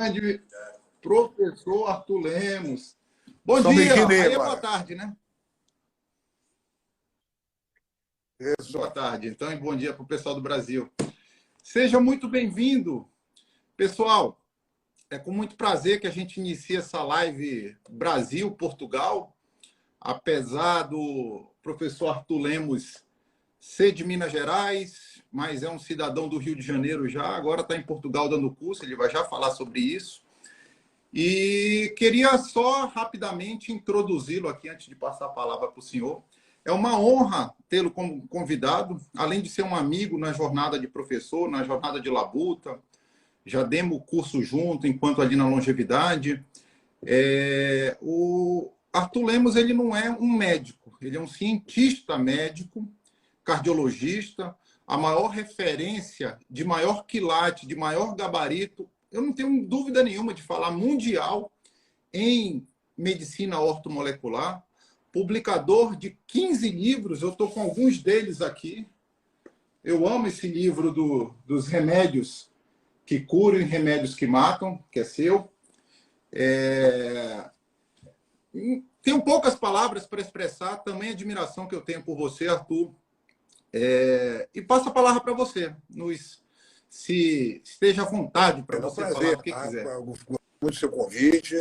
grande professor Arthur Lemos. Bom São dia, Miquinei aí é agora. boa tarde, né? Isso. Boa tarde, então, e bom dia para o pessoal do Brasil. Seja muito bem-vindo, pessoal. É com muito prazer que a gente inicia essa live Brasil-Portugal, apesar do professor Arthur Lemos ser de Minas Gerais, mas é um cidadão do Rio de Janeiro já, agora está em Portugal dando curso, ele vai já falar sobre isso. E queria só rapidamente introduzi-lo aqui, antes de passar a palavra para o senhor. É uma honra tê-lo como convidado, além de ser um amigo na jornada de professor, na jornada de labuta. Já demos o curso junto, enquanto ali na longevidade. O Arthur Lemos, ele não é um médico, ele é um cientista médico, cardiologista, a maior referência de maior quilate, de maior gabarito, eu não tenho dúvida nenhuma de falar mundial em medicina ortomolecular, publicador de 15 livros, eu estou com alguns deles aqui. Eu amo esse livro dos remédios que curam e remédios que matam, que é seu. Tenho poucas palavras para expressar também a admiração que eu tenho por você, Arthur. E passo a palavra para você, se esteja à vontade para você prazer, falar o que tá? quiser. Eu gosto muito do seu convite.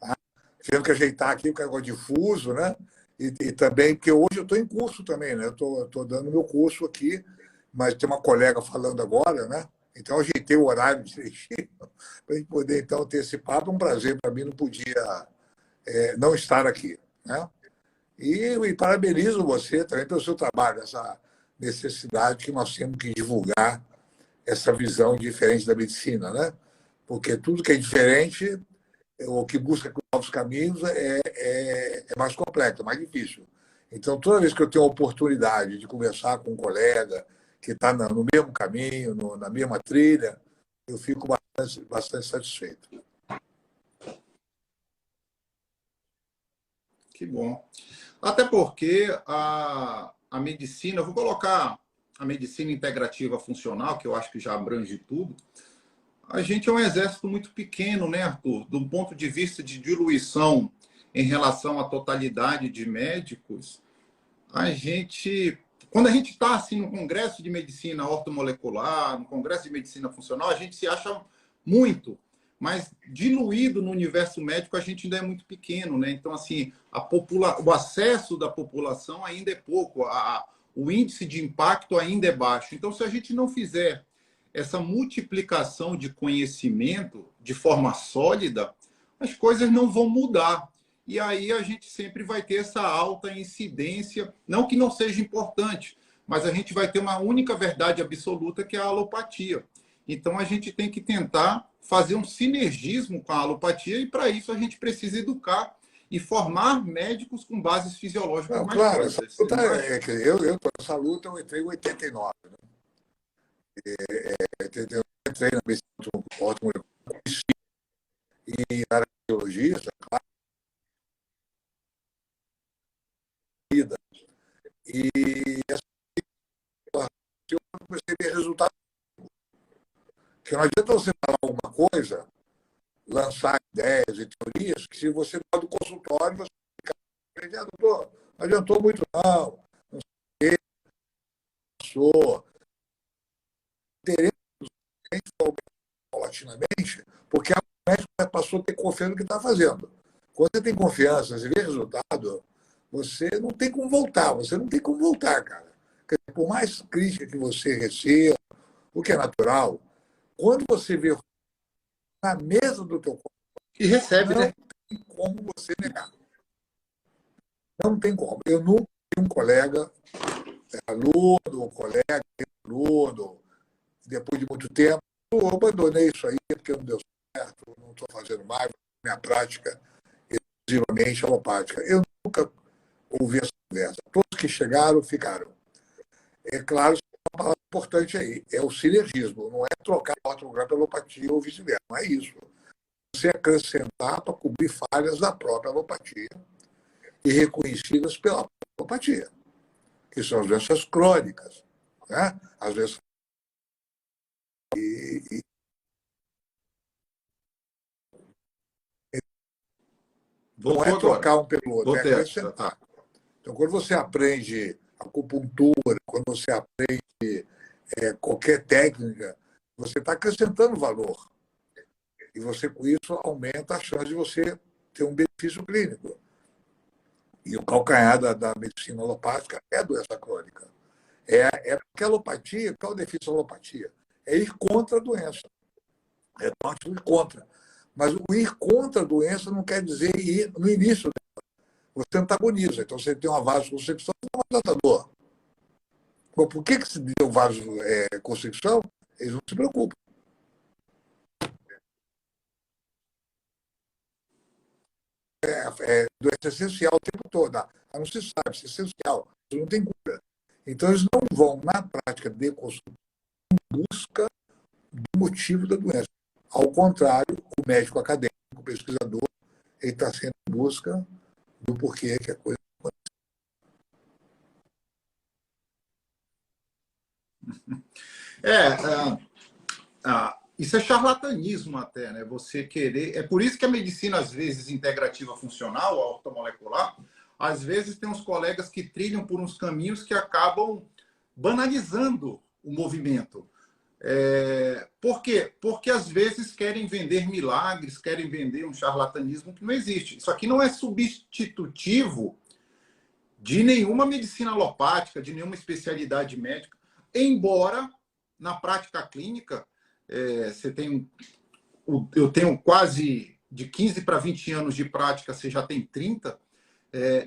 Tá? Tivemos que ajeitar aqui o negócio difuso, né? E também, porque hoje eu estou em curso também, né? Eu estou dando meu curso aqui, mas tem uma colega falando agora, né? Então, eu ajeitei o horário direitinho para a gente poder, então, ter esse papo. É um prazer para mim, não podia não estar aqui, né? E parabenizo você também pelo seu trabalho, essa necessidade que nós temos que divulgar essa visão diferente da medicina, né? Porque tudo que é diferente, ou que busca novos caminhos, é mais complexo, é mais difícil. Então, toda vez que eu tenho a oportunidade de conversar com um colega que está no mesmo caminho, na mesma trilha, eu fico bastante satisfeito. Que bom. Até porque a medicina, eu vou colocar a medicina integrativa funcional, que eu acho que já abrange tudo. A gente é um exército muito pequeno, né, Arthur? Do ponto de vista de diluição em relação à totalidade de médicos, quando a gente está assim, no congresso de medicina ortomolecular, no congresso de medicina funcional, a gente se acha muito, mas diluído no universo médico a gente ainda é muito pequeno, né? Então, assim, o acesso da população ainda é pouco, o índice de impacto ainda é baixo. Então, se a gente não fizer essa multiplicação de conhecimento de forma sólida, as coisas não vão mudar. E aí a gente sempre vai ter essa alta incidência, não que não seja importante, mas a gente vai ter uma única verdade absoluta, que é a alopatia. Então a gente tem que tentar fazer um sinergismo com a alopatia, e para isso a gente precisa educar e formar médicos com bases fisiológicas Não, mais claro, essa sólidas. luta eu nessa luta eu entrei em 89. Né? Eu entrei na medicina ortomolecular e na radiologia, claro, e essa eu comecei a ver resultados. Porque não adianta você falar alguma coisa, lançar ideias e teorias, que se você vai do consultório, você fica, doutor, não adiantou muito não sei o que, passou. Interesse paulatinamente, porque a médica passou a ter confiança no que está fazendo. Quando você tem confiança, você vê resultado, você não tem como voltar, cara. Por mais crítica que você receba, o que é natural, quando você vê na mesa do teu corpo, e recebe, não né? tem como você negar. Não tem como. Eu nunca tive um colega, aluno, colega, aluno, depois de muito tempo, eu abandonei isso aí porque não deu certo, não estou fazendo mais, minha prática é exclusivamente alopática. Eu nunca ouvi essa conversa. Todos que chegaram, ficaram. É claro, uma palavra importante aí, é o sinergismo, não é trocar o ortografia pela alopatia ou vice-versa, não é isso. Você acrescentar para cobrir falhas da própria alopatia e reconhecidas pela alopatia, que são as doenças crônicas, né? As doenças Não é Voltou agora. trocar um pelo outro, é Voltei. acrescentar. Então, quando você aprende acupuntura, quando você aprende qualquer técnica, você está acrescentando valor. E você, com isso, aumenta a chance de você ter um benefício clínico. E o calcanhar da medicina alopática é a doença crônica. Porque a alopatia, qual é o defício da alopatia? É ir contra a doença. É uma atitude contra. Mas o ir contra a doença não quer dizer ir no início dela. Você antagoniza. Então, você tem uma vasoconstricção e uma dilatador. Bom, por que se deu vasoconstricção? Eles não se preocupam. Doença essencial o tempo todo. Não se sabe se é essencial. Isso não tem cura. Então, eles não vão, na prática de consulta, em busca do motivo da doença. Ao contrário, o médico acadêmico, o pesquisador, ele está sempre em busca do porquê que a coisa Isso é charlatanismo até, né? Você querer. É por isso que a medicina, às vezes, integrativa funcional, a ortomolecular, às vezes tem uns colegas que trilham por uns caminhos que acabam banalizando o movimento. Por quê? Porque às vezes querem vender milagres, querem vender um charlatanismo que não existe. Isso aqui não é substitutivo de nenhuma medicina alopática, de nenhuma especialidade médica, embora na prática clínica eu tenho quase de 15 para 20 anos de prática, você já tem 30.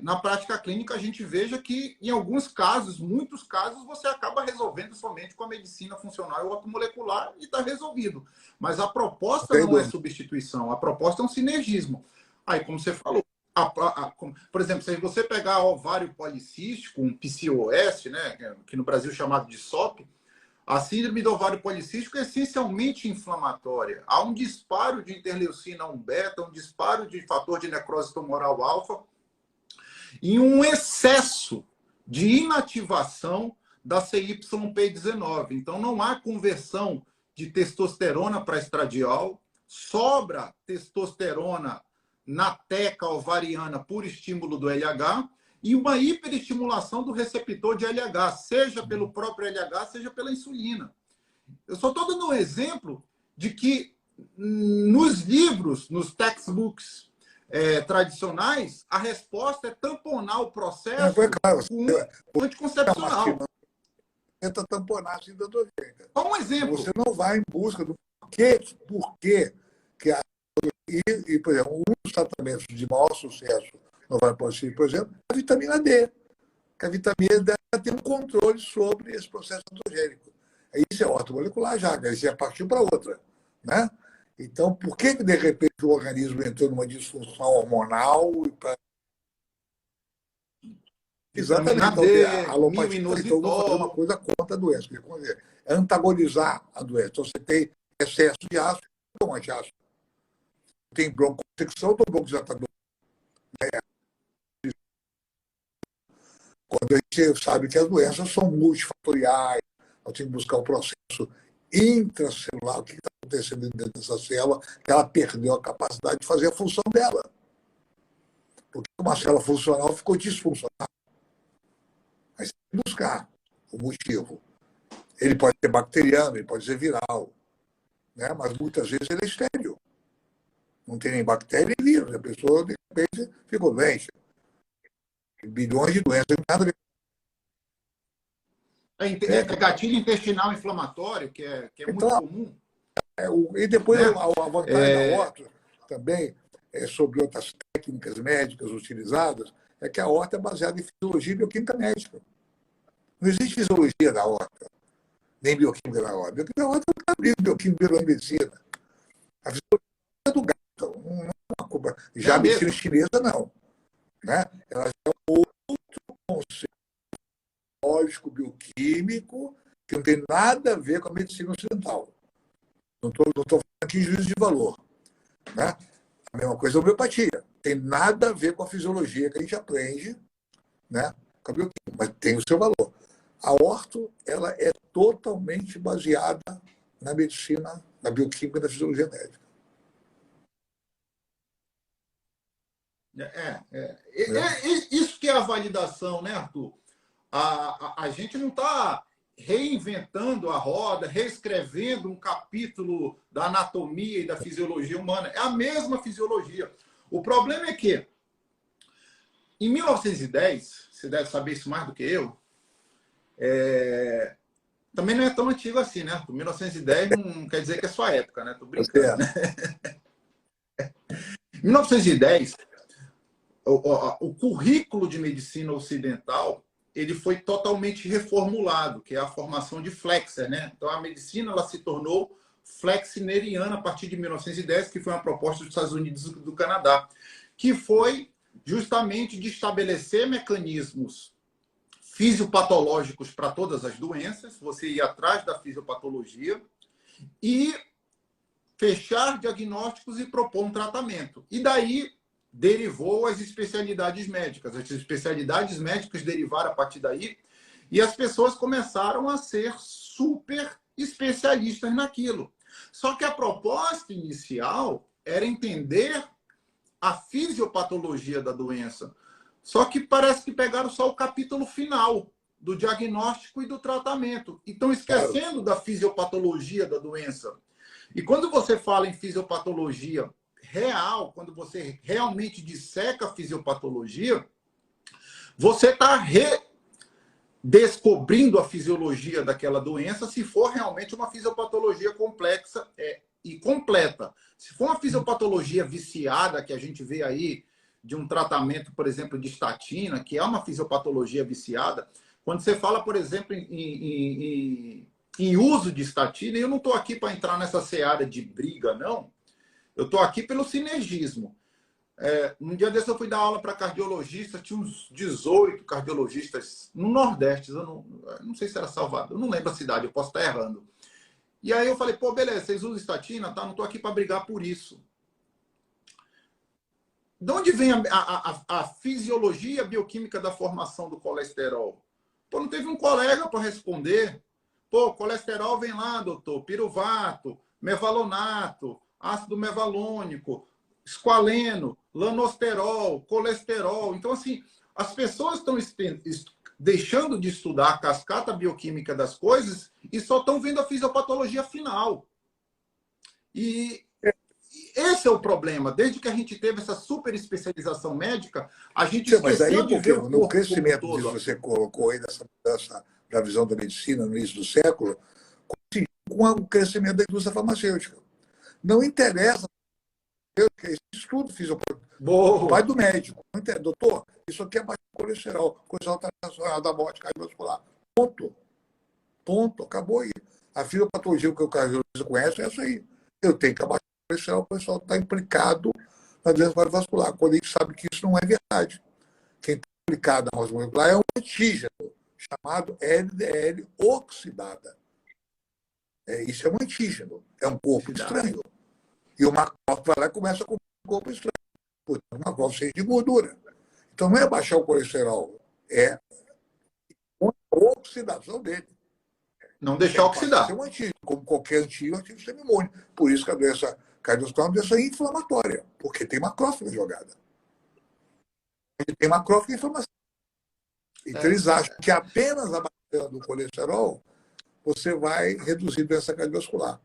Na prática clínica, a gente veja que, em alguns casos, muitos casos, você acaba resolvendo somente com a medicina funcional e ortomolecular e está resolvido. Mas a proposta não é substituição, a proposta é um sinergismo. Aí, como você falou, por exemplo, se você pegar ovário policístico, um PCOS, né, que no Brasil é chamado de SOP, a síndrome do ovário policístico é essencialmente inflamatória. Há um disparo de interleucina 1 beta, um disparo de fator de necrose tumoral alfa e um excesso de inativação da CYP19. Então, não há conversão de testosterona para estradiol, sobra testosterona na teca ovariana por estímulo do LH e uma hiperestimulação do receptor de LH, seja pelo próprio LH, seja pela insulina. Eu só estou dando um exemplo de que nos livros, nos textbooks tradicionais, a resposta é tamponar o processo com anticoncepcional. Tenta tamponar assim da doença. Só um exemplo. Você não vai em busca do porquê que e, por exemplo, um dos tratamentos de maior sucesso no ovário policístico, por exemplo, é a vitamina D. Que a vitamina D tem um controle sobre esse processo androgênico. Isso é ortomolecular já, isso já partiu para outra. Né? Então, por que, de repente, o organismo entrou numa disfunção hormonal? Exatamente. Então, a alopatia então, vou fazer uma coisa contra a doença. É antagonizar a doença. Então, você tem excesso de ácido, toma de ácido. Tem broncoconstricção, toma broncodilatador. Quando a gente sabe que as doenças são multifatoriais, nós temos que buscar um processo intracelular, o que está acontecendo dentro dessa célula, que ela perdeu a capacidade de fazer a função dela. Porque uma célula funcional ficou disfuncional. Mas tem que buscar o motivo. Ele pode ser bacteriano, ele pode ser viral, né? Mas muitas vezes ele é estéril. Não tem nem bactéria nem vírus. A pessoa, de repente, ficou doente. Bilhões de doenças. Nada gatilho intestinal inflamatório, que é então, muito comum. E depois a vantagem da horta também, sobre outras técnicas médicas utilizadas, é que a horta é baseada em fisiologia e bioquímica médica. Não existe fisiologia da horta, nem bioquímica da horta. Bioquímica da horta é um bioquímica da medicina. A fisiologia é do gato. Não é uma culpa. Já a medicina chinesa, não. Né? Ela é outro conceito biológico, bioquímico, que não tem nada a ver com a medicina ocidental. Não estou falando aqui em juízo de valor. Né? A mesma coisa é a homeopatia. Tem nada a ver com a fisiologia que a gente aprende, né? Com a bioquímica, mas tem o seu valor. A orto, ela é totalmente baseada na medicina, na bioquímica e na fisiologia médica. Isso que é a validação, né, Arthur? A gente não está reinventando a roda, reescrevendo um capítulo da anatomia e da fisiologia humana. É a mesma fisiologia. O problema é que, em 1910, você deve saber isso mais do que eu, também não é tão antigo assim, né? 1910 não quer dizer que é sua época, né? Tô brincando, né? Em 1910, o currículo de medicina ocidental ele foi totalmente reformulado, que é a formação de Flexner, né? Então a medicina ela se tornou flexneriana a partir de 1910, que foi uma proposta dos Estados Unidos e do Canadá, que foi justamente de estabelecer mecanismos fisiopatológicos para todas as doenças, você ir atrás da fisiopatologia e fechar diagnósticos e propor um tratamento. E daí derivou as especialidades médicas. As especialidades médicas derivaram a partir daí e as pessoas começaram a ser super especialistas naquilo. Só que a proposta inicial era entender a fisiopatologia da doença. Só que parece que pegaram só o capítulo final do diagnóstico e do tratamento. E estão esquecendo da fisiopatologia da doença. E quando você fala em fisiopatologia real, quando você realmente disseca a fisiopatologia, você está redescobrindo a fisiologia daquela doença se for realmente uma fisiopatologia complexa e completa. Se for uma fisiopatologia viciada, que a gente vê aí, de um tratamento, por exemplo, de estatina, que é uma fisiopatologia viciada, quando você fala, por exemplo, em uso de estatina, eu não estou aqui para entrar nessa seara de briga, não. Eu estou aqui pelo sinergismo. Um dia desse eu fui dar aula para cardiologistas, tinha uns 18 cardiologistas no Nordeste, eu não sei se era Salvador, eu não lembro a cidade, eu posso estar errando. E aí eu falei, pô, beleza, vocês usam estatina, tá? Não estou aqui para brigar por isso. De onde vem a fisiologia bioquímica da formação do colesterol? Pô, não teve um colega para responder. Pô, colesterol vem lá, doutor, piruvato, mevalonato, ácido mevalônico, esqualeno, lanosterol, colesterol. Então, assim, as pessoas estão deixando de estudar a cascata bioquímica das coisas e só estão vendo a fisiopatologia final. E esse é o problema. Desde que a gente teve essa super especialização médica, a gente esqueceu de ver o corpo no crescimento que você colocou aí dessa mudança da visão da medicina no início do século, com o crescimento da indústria farmacêutica. Não interessa esse estudo fisiopatológico. Vai do médico. Não interessa. Doutor, isso aqui é baixo colesterol. Colesterol está relacionado à morte cardiovascular. Ponto. Ponto. Acabou aí. A fisiopatologia que o cardiologista conhece é essa aí. Eu tenho que abaixar o colesterol, o colesterol está implicado na doença cardiovascular. Quando a gente sabe que isso não é verdade. Quem está implicado na doença molecular é um antígeno chamado LDL oxidada. Isso é um antígeno. É um corpo estranho. E o macrófago vai lá e começa com um corpo estranho. Portanto, o macrófago cheio de gordura. Então, não é baixar o colesterol, é a oxidação dele. Não deixar oxidar. É um antígeno, como qualquer antígeno, é um sistema imune. Por isso que a doença cardiovascular é uma doença inflamatória, porque tem macrófago jogada. Tem macrófago e inflamação. Então, eles acham que apenas abaixando o colesterol, você vai reduzir a doença cardiovascular.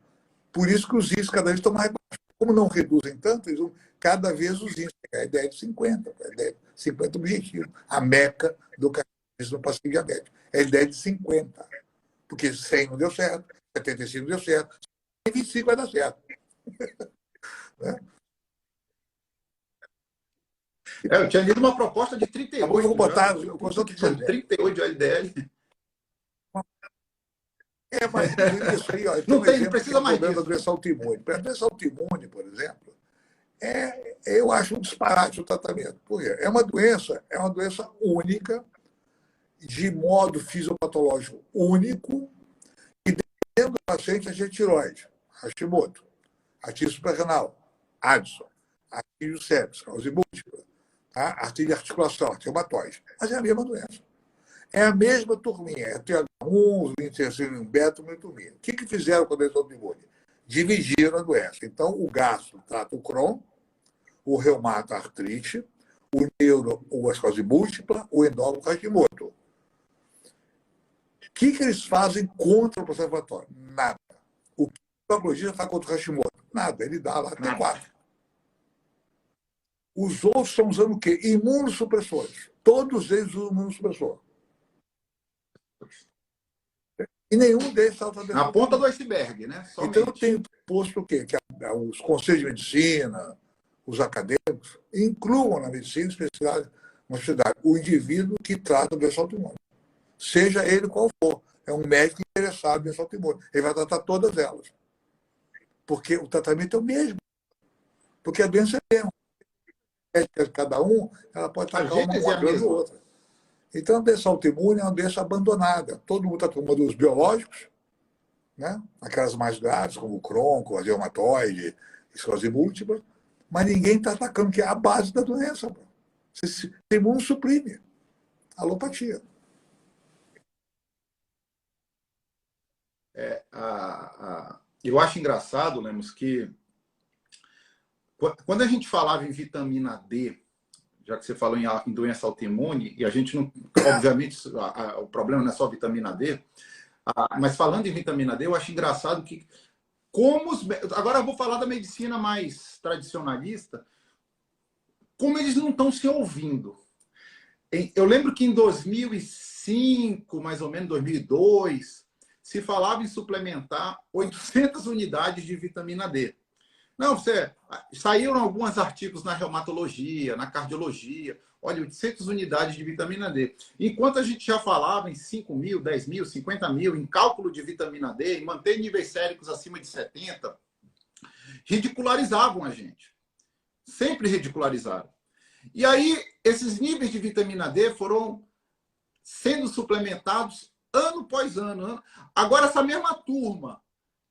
Por isso que os índices cada vez estão mais baixos. Como não reduzem tanto, eles vão cada vez os índices. A ideia é de 50. A ideia de 50 objetivo. A meca do cardiologista no paciente diabético. É a ideia de 50. Porque 100 não deu certo, 75 não deu certo, 25 vai dar certo. Né? Eu tinha lido uma proposta de 38. Eu vou botar. Eu estou dizendo 38 de LDL. Mas isso aí, ó, não tem, não precisa mais disso. Da doença autoimune. Para a doença autoimune, por exemplo, eu acho um disparate o tratamento. Por quê? É uma doença única, de modo fisiopatológico único, e dentro do paciente a gente tiroide, Hashimoto, artrite suprarrenal, Addison, artrite sepsis, esclerose múltipla, tá? Artrite de articulação, artrite reumatoide. Mas é a mesma doença. É a mesma turminha, é TH1, interferon beta, uma turminha. O que fizeram com a doença autoimune? Dividiram a doença. Então, o gastro trata o Crohn, o reumato a artrite, o neuro ou a esclerose múltipla, o endócrino Hashimoto. O que eles fazem contra o processo inflamatório? Nada. O que o oncologista faz contra o Hashimoto? Nada. Ele dá lá T4. Os outros estão usando o quê? Imunossupressores. Todos eles usam imunossupressor. E nenhum deles está tratando. Na ponta do iceberg, né? Somente. Então, eu tenho posto o quê? Que os conselhos de medicina, os acadêmicos, incluam na medicina especialidade, uma especialidade, o indivíduo que trata doença autoimune. Seja ele qual for. É um médico interessado em doença autoimune. Ele vai tratar todas elas. Porque o tratamento é o mesmo. Porque a doença é a mesma. Cada um, ela pode atacar uma coisa ou outra. Então, a doença autoimune é uma doença abandonada. Todo mundo está tomando os biológicos, né? Aquelas mais graves, como o Crohn, a reumatoide, esclerose múltipla, mas ninguém está atacando, que é a base da doença. Você imunossuprime. Alopatia. Eu acho engraçado, Lemos, que quando a gente falava em vitamina D, já que você falou em doença autoimune, e a gente não, obviamente, o problema não é só vitamina D, mas falando em vitamina D, eu acho engraçado que agora eu vou falar da medicina mais tradicionalista, como eles não estão se ouvindo. Eu lembro que em 2005, mais ou menos 2002, se falava em suplementar 800 unidades de vitamina D. Não, saíram alguns artigos na reumatologia, na cardiologia, olha, 800 unidades de vitamina D. Enquanto a gente já falava em 5 mil, 10 mil, 50 mil, em cálculo de vitamina D, em manter níveis séricos acima de 70, ridicularizavam a gente. Sempre ridicularizaram. E aí, esses níveis de vitamina D foram sendo suplementados ano após ano. Agora, essa mesma turma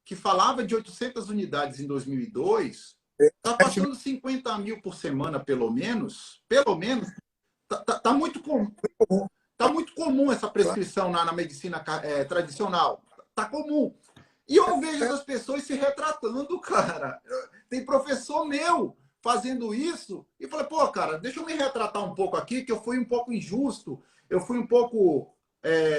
que falava de 800 unidades em 2002, está passando 50 mil por semana, pelo menos. Está muito comum. Está muito comum essa prescrição na medicina tradicional. Está comum. E eu vejo essas pessoas se retratando, cara. Tem professor meu fazendo isso e falei, pô, cara, deixa eu me retratar um pouco aqui, que eu fui um pouco injusto, eu fui um pouco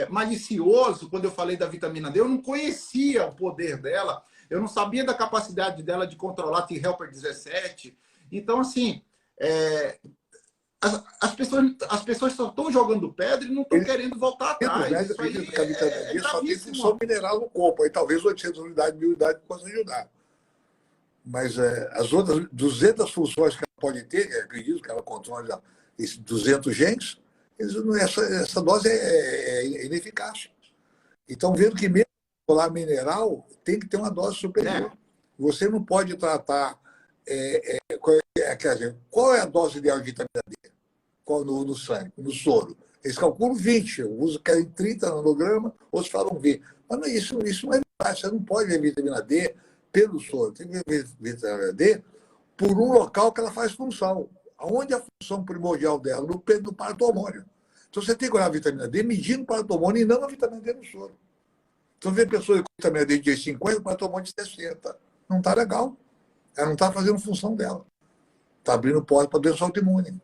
malicioso quando eu falei da vitamina D. Eu não conhecia o poder dela, eu não sabia da capacidade dela de controlar T helper 17. Então, assim, as pessoas só estão jogando pedra e não estão querendo voltar atrás. Isso aí que a vitamina D só tem função mineral no corpo. Aí talvez 800 unidades, 1000 unidades possam ajudar. Mas as outras 200 funções que ela pode ter, acredito que ela controla esses 200 genes, essa dose é ineficaz. Então, vendo que mesmo o mineral tem que ter uma dose superior. Você não pode tratar... qual é a dose ideal de vitamina D? Qual no sangue, no soro? Eles calculam 20, uns querem 30 nanogramas, outros falam 20. Mas não, isso não é verdade. Você não pode ver vitamina D pelo soro. Tem que ver vitamina D por um local que ela faz função. Onde a função primordial dela? No paratormônio. Então, você tem que olhar a vitamina D medindo o paratormônio e não a vitamina D no soro. Então, vê pessoas com vitamina D de 50, o paratormônio de 60. Não está legal. Ela não está fazendo função dela. Está abrindo porta para doença autoimune.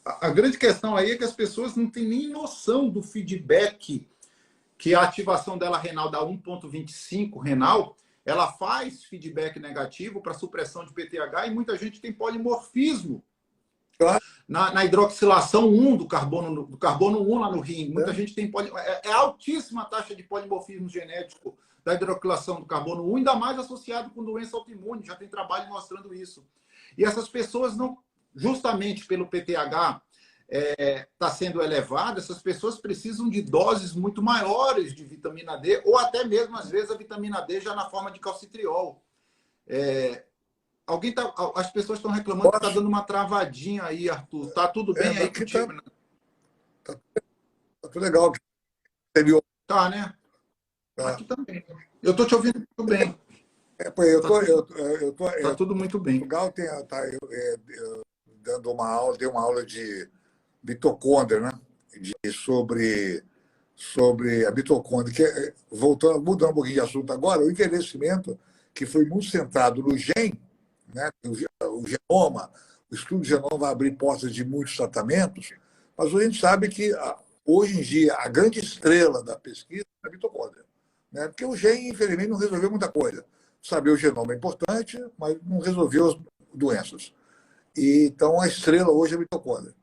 A grande questão aí é que as pessoas não têm nem noção do feedback que a ativação dela renal da 1,25 renal, ela faz feedback negativo para supressão de PTH e muita gente tem polimorfismo na hidroxilação 1 do carbono 1 lá no rim. Muita gente tem altíssima a taxa de polimorfismo genético da hidroxilação do carbono 1, ainda mais associado com doença autoimune. Já tem trabalho mostrando isso. E essas pessoas não, justamente pelo PTH está sendo elevado, essas pessoas precisam de doses muito maiores de vitamina D, ou até mesmo, às vezes, a vitamina D já na forma de calcitriol. As pessoas estão reclamando que está dando uma travadinha aí, Arthur. Tá tudo bem aí contigo? Tá tudo legal. Você viu? Tá, né? Aqui também. Eu estou te ouvindo muito bem. Tá tudo muito bem. Portugal dando uma aula, dei uma aula de mitocôndria, né? Sobre a mitocôndria, mudando um pouquinho de assunto agora, o envelhecimento, que foi muito centrado no gene, né? O genoma, o estudo do genoma vai abrir portas de muitos tratamentos, mas a gente sabe que, hoje em dia, a grande estrela da pesquisa é a mitocôndria, né? Porque o gene, infelizmente, não resolveu muita coisa. Saber o genoma é importante, mas não resolveu as doenças. E, então, a estrela hoje é a mitocôndria.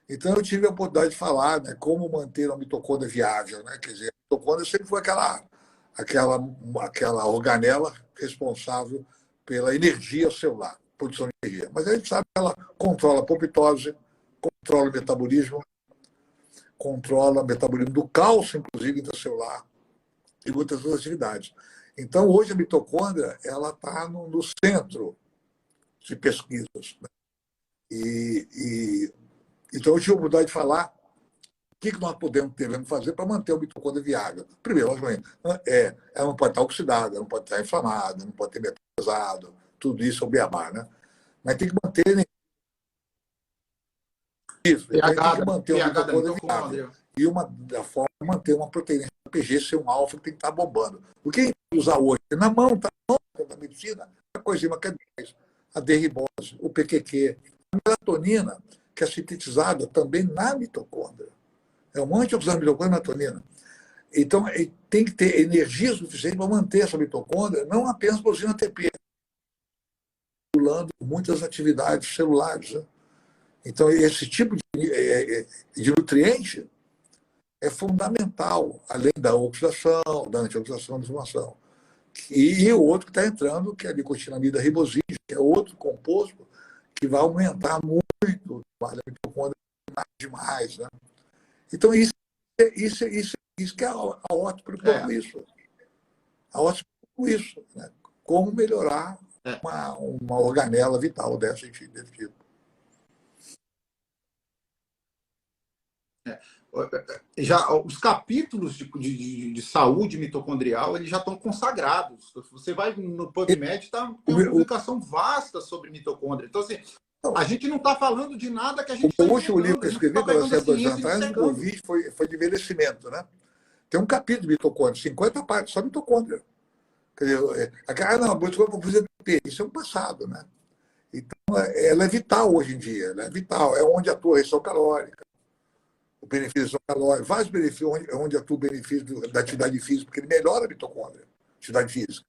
Então, eu tive a oportunidade de falar, né, como manter a mitocôndria viável. Né? Quer dizer, a mitocôndria sempre foi aquela organela responsável pela energia celular, produção de energia. Mas a gente sabe que ela controla a apoptose, controla o metabolismo do cálcio, inclusive, intracelular, e muitas outras atividades. Então, hoje, a mitocôndria ela está no centro de pesquisas. Né? Então, eu tive a oportunidade de falar o que nós devemos fazer para manter a mitocôndria viável. Primeiro, logicamente, ela não pode estar oxidada, não pode estar inflamada, não pode ter metal pesado, tudo isso é o beabá, né? Mas tem que manter isso. Então, a gente tem que manter a mitocôndria viável. E uma da forma é manter uma proteína PGC1 alfa que tem que estar bombando. O que a gente usa hoje? Na mão, está na mão da medicina, a coenzima Q10, a D-ribose, o PQQ, a melatonina, que é sintetizada também na mitocôndria. É um antioxidante da mitocôndria, melatonina. Então, tem que ter energia suficiente para manter essa mitocôndria, não apenas produzindo ATP, estimulando muitas atividades celulares. Né? Então, esse tipo de nutriente é fundamental, além da oxidação, da antioxidação, da inflamação. E o outro que está entrando, que é a nicotinamida ribosídea, que é outro composto que vai aumentar muito o trabalho da mitocôndria demais. Né? Então, isso que é a ótica preocupa com isso. A ótica com isso. Né? Como melhorar uma organela vital desse tipo. Já os capítulos de saúde mitocondrial eles já estão consagrados. Você vai no PubMed, tem uma publicação vasta sobre mitocôndria. Então, assim, a gente não está falando de nada que a gente está inventando. O último livro que eu escrevi, quando eu 2 anos atrás, no Covid, foi de envelhecimento. Né? Tem um capítulo de mitocôndria, 50 páginas, só mitocôndria. Quer dizer, não, a mitocôndria para fazer ATP. Isso é um passado. Né? Então, ela é vital hoje em dia. Ela é vital. É onde atua a restrição calórica, o benefício calórico, vários benefícios, onde atua o benefício da atividade física, porque ele melhora a mitocôndria, atividade física.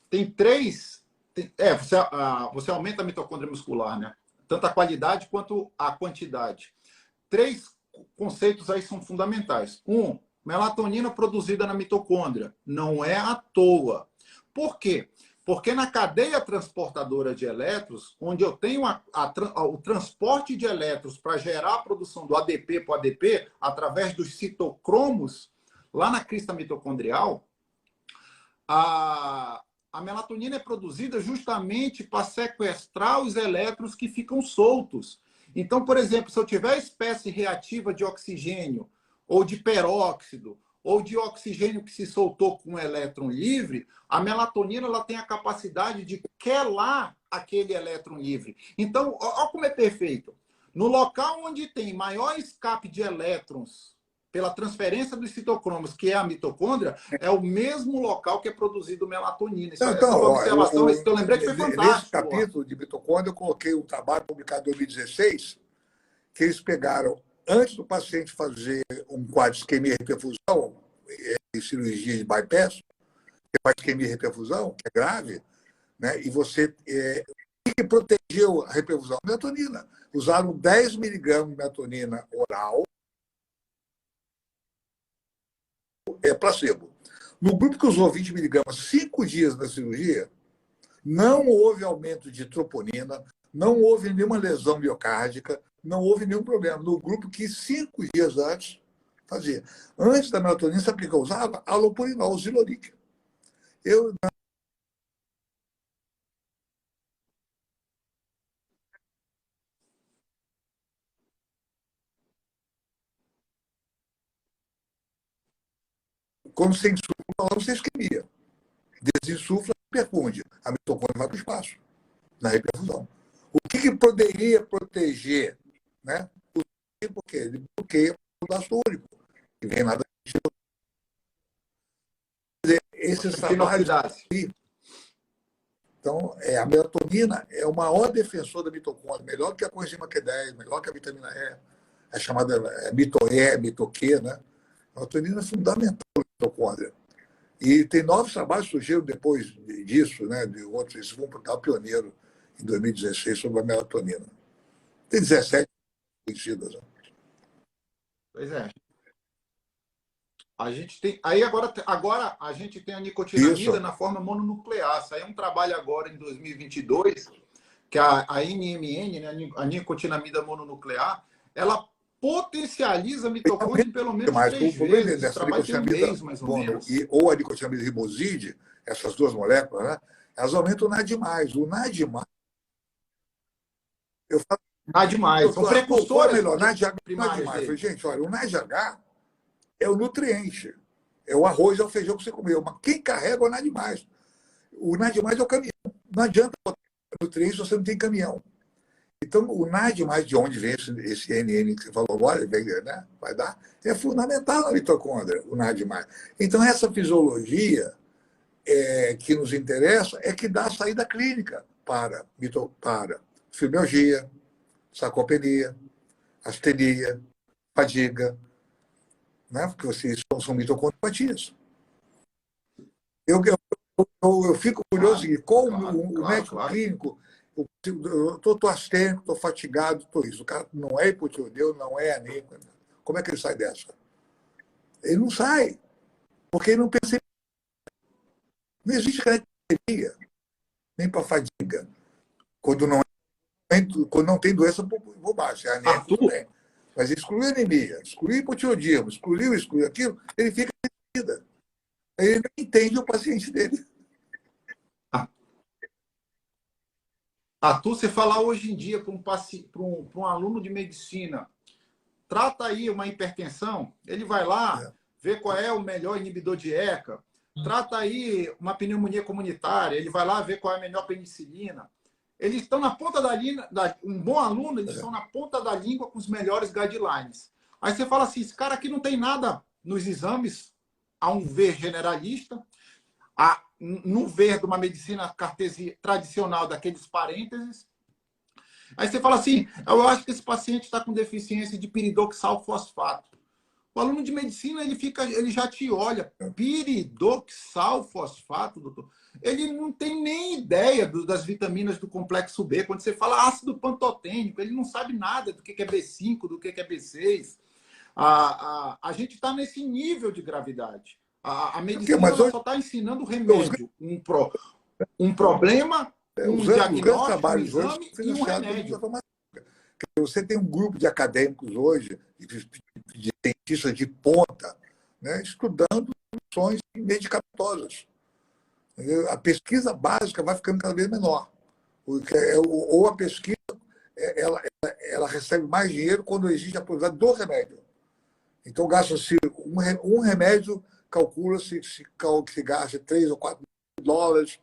Tem três. Você aumenta a mitocôndria muscular, né? Tanto a qualidade quanto a quantidade. 3 conceitos aí são fundamentais. Melatonina produzida na mitocôndria. Não é à toa. Por quê? Porque na cadeia transportadora de elétrons, onde eu tenho o transporte de elétrons para gerar a produção do ADP para o ADP, através dos citocromos, lá na crista mitocondrial, a melatonina é produzida justamente para sequestrar os elétrons que ficam soltos. Então, por exemplo, se eu tiver espécie reativa de oxigênio, ou de peróxido, ou de oxigênio que se soltou com um elétron livre, a melatonina ela tem a capacidade de quelar aquele elétron livre. Então, olha como é perfeito. No local onde tem maior escape de elétrons pela transferência dos citocromos, que é a mitocôndria, é o mesmo local que é produzido melatonina. Essa observação, esse teu lembrete foi fantástico. Nesse capítulo de mitocôndria, eu coloquei um trabalho publicado em 2016, que eles pegaram, antes do paciente fazer um quadro de isquemia e reperfusão, em cirurgia de bypass, que faz isquemia e reperfusão, que é grave, né? E você... o que protegeu a reperfusão? Melatonina. Usaram 10 miligramas de melatonina oral, placebo. No grupo que usou 20 miligramas 5 dias da cirurgia, não houve aumento de troponina, não houve nenhuma lesão miocárdica, não houve nenhum problema. No grupo que 5 dias antes fazia. Antes da melatonina, se aplica, usava alopurinol, ziloric. Eu quando você insufla, você isquemia. Desinsufla, perfunde. A mitocôndria vai para o espaço, na reperfusão. O que poderia proteger? Né? Por quê? Ele bloqueia o ácido úrico, que vem lá da esses trabalhos. Fenoxidase. Então, a melatonina é o maior defensor da mitocôndria, melhor que a coenzima Q10, melhor que a vitamina E, a chamada mito-E, mito-Q, né? A melatonina é fundamental na mitocôndria. E tem novos trabalhos que surgiram depois disso, né? De outros, eles vão para o pioneiro em 2016 sobre a melatonina. Tem 17 conhecidas. Né? Pois é. A gente tem. Aí agora a gente tem a nicotinamida Isso. na forma mononuclear. Saiu um trabalho agora em 2022, que a NMN, né, a nicotinamida mononuclear, ela potencializa a mitocôndria em pelo menos Mas 3 o problema vezes. Esse dessa trabalho tem um nicotinamida mês, mais ou menos. ou a nicotinamida riboside, essas duas moléculas, né? Elas aumentam o NAD+. O NAD+, eu falo, NAD+. São precursores. Qual é melhor, NADH ou primários NAD+? Eu dele. falei, gente, olha, o NADH é o nutriente. É o arroz, é o feijão que você comeu. Mas quem carrega é o NAD+. O NAD+, é o caminhão. Não adianta botar nutriente se você não tem caminhão. Então, o NAD+, de onde vem esse NN que você falou agora, né? Vai dar, é fundamental na mitocôndria, o NAD+. Então, essa fisiologia que nos interessa é que dá a saída clínica para fibromialgia, sarcopenia, astenia, fadiga, né? Porque vocês são mitocondriopatias. Eu fico curioso de qual o médico clínico. Eu estou astênico, estou fatigado, estou isso. O cara não é hipotireoideu, não é anêmico. Como é que ele sai dessa? Ele não sai, porque ele não percebe. Não existe característica nem para fadiga. Quando não tem doença por baixo. É anêmico, tudo bem. Mas excluir a anemia, excluir hipotireoidismo, excluir aquilo, ele fica em vida. Ele não entende o paciente dele. Arthur, você falar hoje em dia para um aluno de medicina, trata aí uma hipertensão, ele vai lá, vê qual é o melhor inibidor de ECA, trata aí uma pneumonia comunitária, ele vai lá ver qual é a melhor penicilina. Eles estão na ponta da linha, um bom aluno, eles estão na ponta da língua com os melhores guidelines. Aí você fala assim, esse cara aqui não tem nada nos exames, a um ver generalista, no ver de uma medicina tradicional daqueles parênteses. Aí você fala assim, eu acho que esse paciente está com deficiência de piridoxal fosfato. O aluno de medicina, ele já te olha, piridoxal fosfato, doutor. Ele não tem nem ideia das vitaminas do complexo B. Quando você fala ácido pantotênico, ele não sabe nada do que é B5, do que é B6. A gente está nesse nível de gravidade. A medicina só está ensinando remédio, um problema, um diagnóstico, um exame e um remédio. Você tem um grupo de acadêmicos hoje, de cientistas de ponta, né, estudando soluções medicamentosas. A pesquisa básica vai ficando cada vez menor. Ou a pesquisa ela recebe mais dinheiro quando existe a possibilidade do remédio. Então, gasta-se um remédio, calcula-se que gasta 3 ou 4 dólares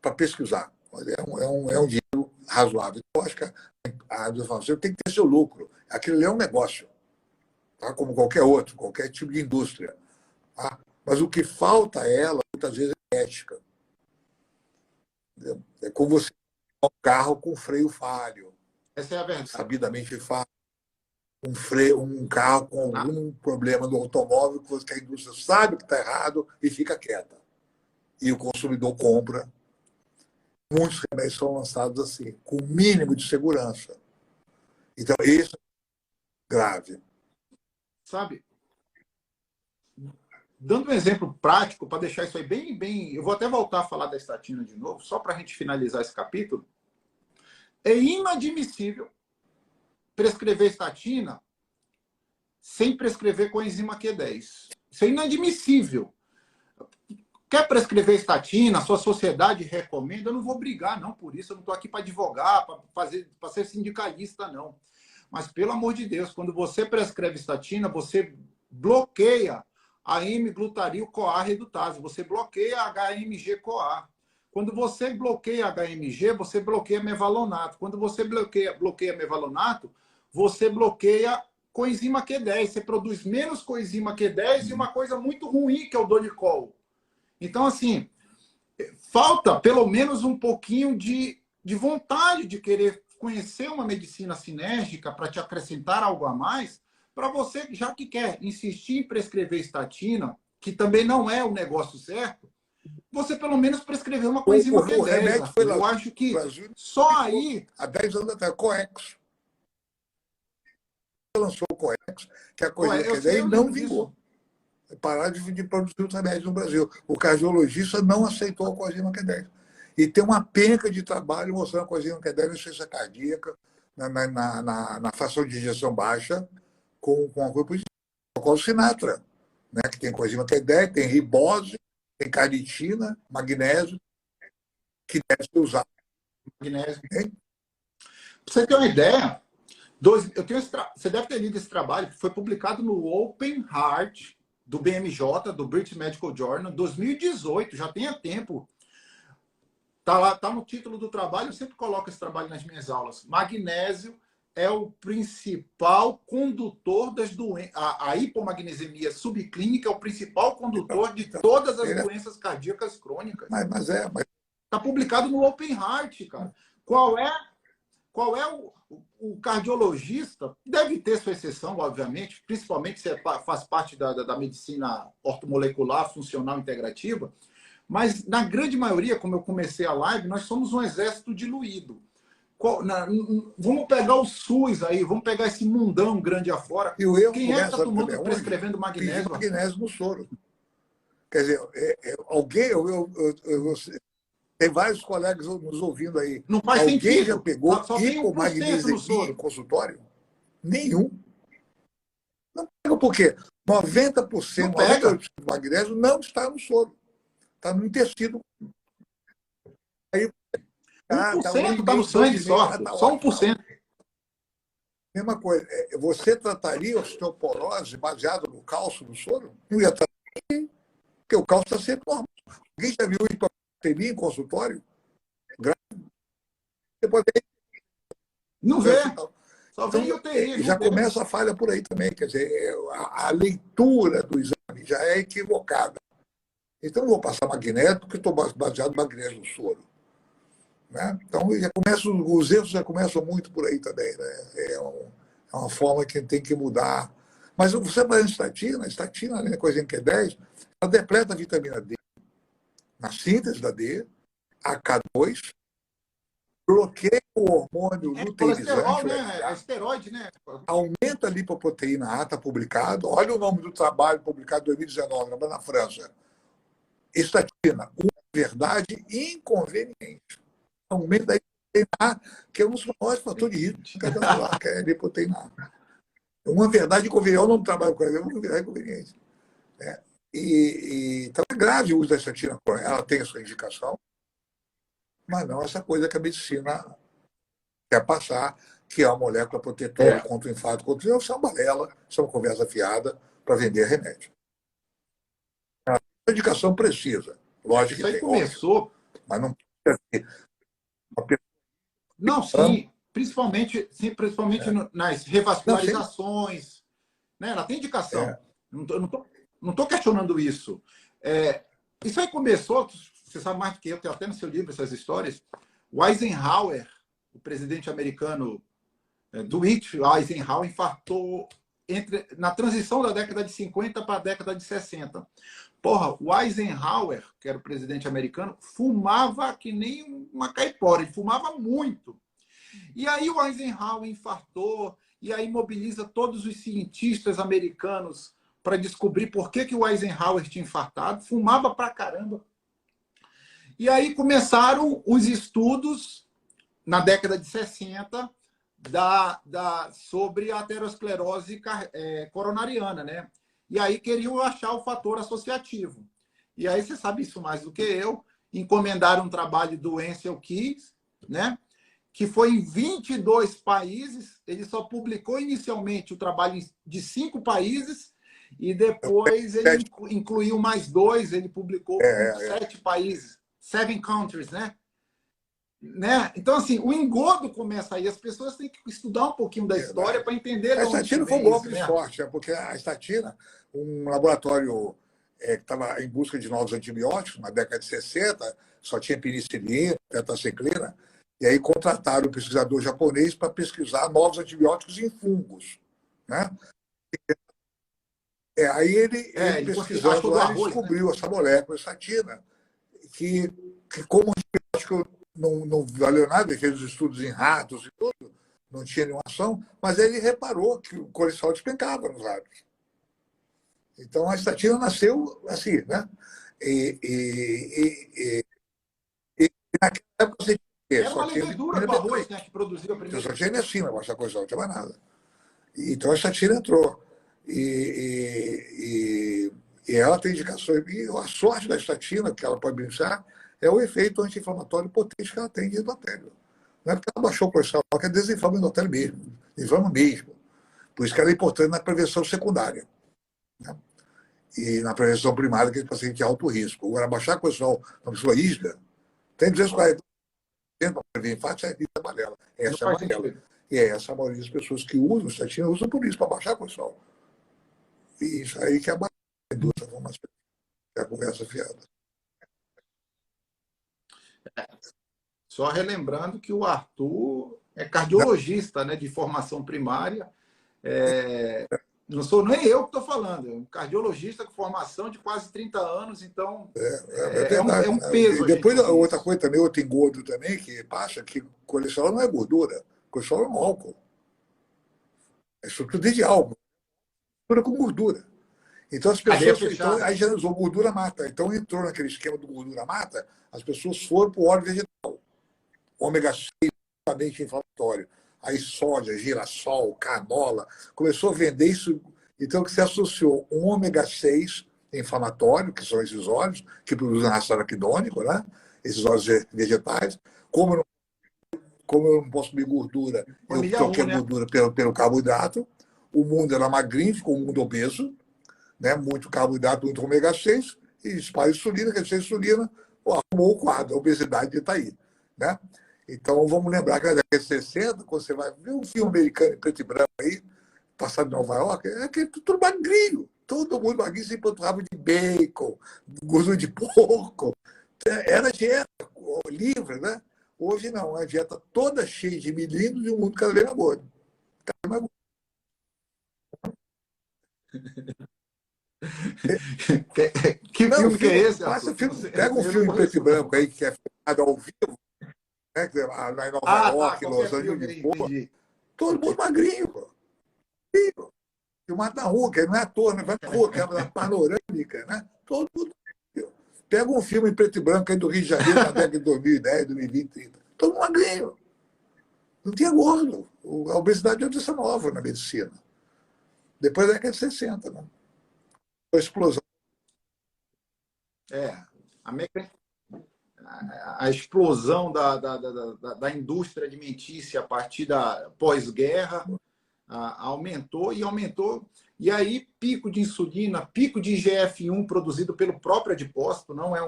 para pesquisar. É um dinheiro razoável. Então, eu acho que a indústria farmacêutica tem que ter seu lucro. Aquilo ali é um negócio, tá? Como qualquer outro, qualquer tipo de indústria. Tá? Mas o que falta a ela, muitas vezes, é ética. Entendeu? É como você um carro com freio falho. Essa é a verdade. Sabidamente falho. Um carro com algum problema no automóvel que a indústria sabe que está errado e fica quieta. E o consumidor compra. Muitos remédios são lançados assim, com o mínimo de segurança. Então, isso é grave. Sabe? Dando um exemplo prático, para deixar isso aí bem... Eu vou até voltar a falar da estatina de novo, só para a gente finalizar esse capítulo. É inadmissível prescrever estatina sem prescrever coenzima Q10. Isso é inadmissível. Quer prescrever estatina, a sua sociedade recomenda, eu não vou brigar, não, por isso. Eu não estou aqui para advogar, para ser sindicalista, não. Mas, pelo amor de Deus, quando você prescreve estatina, você bloqueia a M-glutaril-CoA redutase, você bloqueia a HMG-CoA. Quando você bloqueia a HMG, você bloqueia mevalonato. Quando você bloqueia mevalonato, você bloqueia coenzima Q10. Você produz menos coenzima Q10 e uma coisa muito ruim, que é o dolicol. Então, assim, falta pelo menos um pouquinho de vontade de querer conhecer uma medicina sinérgica para te acrescentar algo a mais, para você, já que quer insistir em prescrever estatina, que também não é o negócio certo, você pelo menos prescrever uma coenzima O Q10. remédio foi Eu lá acho que no Brasil, só aí... há 10 anos atrás, Coex. Lançou o Coex, que é a coenzima Eu sei, Q10, eu e não lembro vingou. disso. Pararam de produzir os remédios no Brasil. O cardiologista não aceitou a coenzima Q10. E tem uma penca de trabalho mostrando a coenzima Q10 na insuficiência cardíaca, na fração de injeção baixa, com a grupo de protocolo Sinatra, né? Que tem coenzima Q10, tem ribose, tem carnitina, magnésio, que deve ser usado. Magnésio. Hein? Pra você ter uma ideia, você deve ter lido esse trabalho, que foi publicado no Open Heart, do BMJ, do British Medical Journal, 2018, já tem tempo. Tá lá, tá no título do trabalho, eu sempre coloco esse trabalho nas minhas aulas. Magnésio é o principal condutor das doenças. A hipomagnesemia subclínica é o principal condutor de todas as doenças cardíacas crônicas. Mas tá publicado no Open Heart, cara. Qual é o cardiologista? Deve ter sua exceção, obviamente, principalmente se faz parte da medicina ortomolecular, funcional, integrativa, mas na grande maioria, como eu comecei a live, nós somos um exército diluído. Vamos pegar o SUS aí, vamos pegar esse mundão grande afora. E o erro Quem é que começa está tomando, prescrevendo pedir magnésio? magnésio no soro. Quer dizer, alguém, tem vários colegas nos ouvindo aí. Não faz alguém sentido. já pegou Só tem 1% no soro. em consultório? Nenhum. Não pega por quê? 90%, 98% do magnésio não está no soro. Está no intestino. Aí, 1% está no sangue só. Só 1%. Mesma coisa. Você trataria osteoporose baseado no cálcio do soro? Não ia tratar, porque o cálcio está sempre normal. Alguém já viu hipercalemia em consultório? Você pode ver. Não vê. Só vê em UTI. Já começa a falha por aí também. Quer dizer, a leitura do exame já é equivocada. Então, eu vou passar magnésio porque estou baseado no magnésio no soro. Né? Então, os erros já começam muito por aí também. Né? É uma forma que tem que mudar. Mas você vai na estatina, né, coisa em Q10, ela depleta a vitamina D na síntese da D, a K2, bloqueia o hormônio luteinizante, né? É esteroide, né? Aumenta a lipoproteína A, está publicado. Olha o nome do trabalho publicado em 2019, na França. Estatina, uma verdade inconveniente. Aumenta a lipoproteína A, que é um dos maiores fatores de risco cardiovascular, que é a lipoproteína A. Uma verdade inconveniente, eu não trabalho com ela, é uma verdade inconveniente. Né? Então é grave o uso da estatina, ela tem a sua indicação, mas não essa coisa que a medicina quer passar, que é a molécula protetora contra o infarto, contra o isso é uma balela, isso é uma conversa fiada para vender remédio. A indicação precisa, lógico que tem. Começou. Óbvio, mas não precisa ter. Não, sim, principalmente nas revascularizações. Né? Ela tem indicação. Não estou questionando isso. Isso aí começou, você sabe mais do que eu, tem até no seu livro essas histórias. O Eisenhower, o presidente americano, Dwight Eisenhower, infartou na transição da década de 50 para a década de 60. Porra, o Eisenhower, que era o presidente americano, fumava que nem uma caipora, ele fumava muito. E aí o Eisenhower infartou, e aí mobiliza todos os cientistas americanos para descobrir por que o Eisenhower tinha infartado, fumava pra caramba. E aí começaram os estudos, na década de 60, sobre a aterosclerose coronariana, né? E aí queriam achar o fator associativo. E aí, você sabe isso mais do que eu, encomendaram um trabalho do Ansel Keys, né? Que foi em 22 países, ele só publicou inicialmente o trabalho de 5 países, e depois ele incluiu mais 2, ele publicou com 7 países, 7 countries, né? Então, assim, o engodo começa aí. As pessoas têm que estudar um pouquinho da história para entender. A estatina foi um golpe de sorte, porque a estatina, um laboratório estava em busca de novos antibióticos, na década de 60, só tinha penicilina, tetraciclina, e aí contrataram um pesquisador japonês para pesquisar novos antibióticos em fungos. Né? Aí ele pesquisando achou do lá, ele arroz, descobriu né? essa molécula, estatina, que como antibiótico não valeu nada, ele fez os estudos em ratos e tudo, não tinha nenhuma ação, mas ele reparou que o colesterol despencava nos ratos. Então, a estatina nasceu assim, né? E naquela época você tinha, Era só uma tinha levedura vitamina do arroz, B3. né, que produziu a Você primeira. só tinha niacina, baixar colesterol, não tinha mais nada. Então, a estatina entrou. E ela tem indicações. E a sorte da estatina, que ela pode beneficiar, é o efeito anti-inflamatório potente que ela tem dentro do endotélio. Não é porque ela baixou o colesterol, que é desinflama o endotélio mesmo. Inflama mesmo. Por isso que ela é importante na prevenção secundária. Né? E na prevenção primária, que é paciente de alto risco. Agora, baixar o colesterol na pessoa isca, tem 240 para prevenir infarto, é lista amarela. Não Essa é faz amarela. sentido. E é essa a maioria das pessoas que usam estatina usam por isso, para baixar o colesterol. E isso aí que é a indústria farmacêutica, é a conversa fiada. Só relembrando que o Arthur é Não, cardiologista, né, de formação primária. Não sou nem eu que estou falando, é um cardiologista com formação de quase 30 anos, então é é verdade. um Né? E peso a gente depois, ouvir outra isso. coisa também, outro engodo também, que passa, que colesterol não é gordura, colesterol é um álcool. É estrutura de álcool, mistura com gordura. Então as Cadeia pessoas. Então, fechada. aí já usou gordura mata. Então entrou naquele esquema do gordura mata, as pessoas foram para o óleo vegetal. Ômega 6, extremamente inflamatório. Aí soja, girassol, canola. Começou a vender isso. Então, que se associou um ômega 6 inflamatório, que são esses óleos, que produzem ácido araquidônico, né? Esses óleos vegetais. Como eu não posso comer gordura, eu Família troquei um, a né? gordura pelo carboidrato. O mundo era magrinho, ficou um mundo obeso, né? Muito carboidrato, muito ômega 6, e espalha insulina, quer dizer, insulina, arrumou o quadro, a obesidade está aí. Né? Então, vamos lembrar que na década de 60, quando você vai ver um filme americano em preto e branco aí, passado em Nova York, é aquele tudo magrinho, todo mundo magrinho, sem panturrava de bacon, gordura de porco. Era dieta livre, né? Hoje não, é a dieta toda cheia de milímetros e o mundo cada vez mais gordo. Cada vez mais Que Não, filme que é filme, esse, passa Arthur? Que filme, pega um eu não filme em preto e conheço, não. branco aí que é filmado ao vivo, né, lá em Nova Ah, tá. York, em Los Qualquer Angeles, filme aí, Lisboa, entendi. todo mundo magrinho, pô. Filmado na rua, que não é ator, né? Vai na rua, que é na panorâmica, né? Todo mundo. Pega um filme em preto e branco aí do Rio de Janeiro na década de 2010, 2020, 30. Todo mundo magrinho. Não tinha gordo. A obesidade é uma doença nova na medicina. Depois da década de 60, né? A explosão. É, a, meca... a explosão da indústria alimentícia a partir da pós-guerra aumentou e aumentou. E aí, pico de insulina, pico de IGF-1 produzido pelo próprio adipócito, não é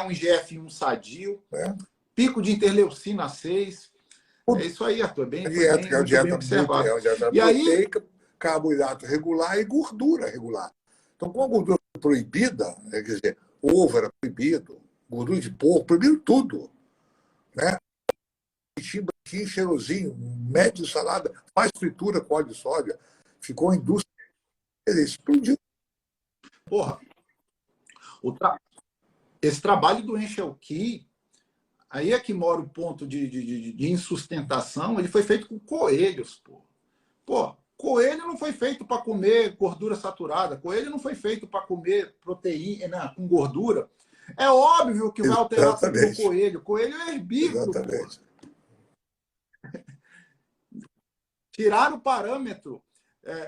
um IGF-1 sadio, Né? pico de interleucina 6. É isso aí, Arthur. A Foi dieta, que é uma muito bem dieta, muito, é observado. uma dieta E aí, proteica, carboidrato regular e gordura regular. Então, com a gordura proibida, né, quer dizer, ovo era proibido, gordura de porco, proibido tudo. Né? Branquinho, cheirosinho, mete salada, faz fritura com óleo de soja. Ficou a indústria, explodiu. porra, esse trabalho do Enxelki, aí é que mora o ponto de insustentação, ele foi feito com coelhos, pô. Pô, coelho não foi feito para comer gordura saturada, coelho não foi feito para comer proteína com gordura. É óbvio que vai alterar tudo no Exatamente. coelho. Coelho é herbívoro, pô. Exatamente. Tirar o parâmetro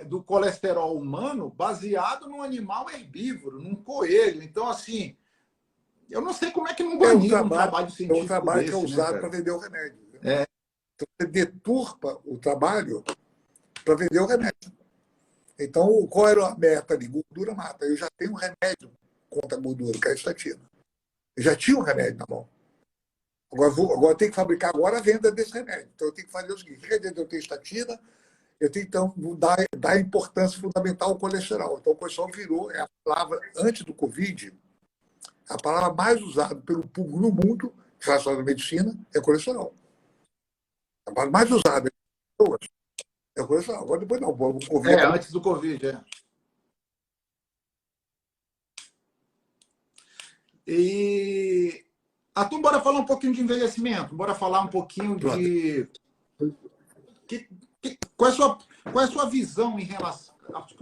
do colesterol humano baseado num animal herbívoro, num coelho. Então, assim, eu não sei como é que não baniram um trabalho É um científico trabalho que é desse, né, usado para cara? vender o remédio. É, Então, você deturpa o trabalho para vender o remédio. Então, qual era a meta ali? Gordura mata. Eu já tenho um remédio contra a gordura, que é a estatina. Eu já tinha um remédio na mão. Agora eu tenho que fabricar agora a venda desse remédio. Então, eu tenho que fazer o seguinte: quer dizer, eu tenho estatina, eu tenho então dar importância fundamental ao colesterol. Então, o colesterol virou, é a palavra, antes do Covid, a palavra mais usada pelo público no mundo, relacionada à medicina, é colesterol. A palavra mais usada é o colesterol. Agora, depois não, o Covid antes do Covid, E Atum, bora falar um pouquinho de envelhecimento, bora falar um pouquinho de qual é a sua visão em relação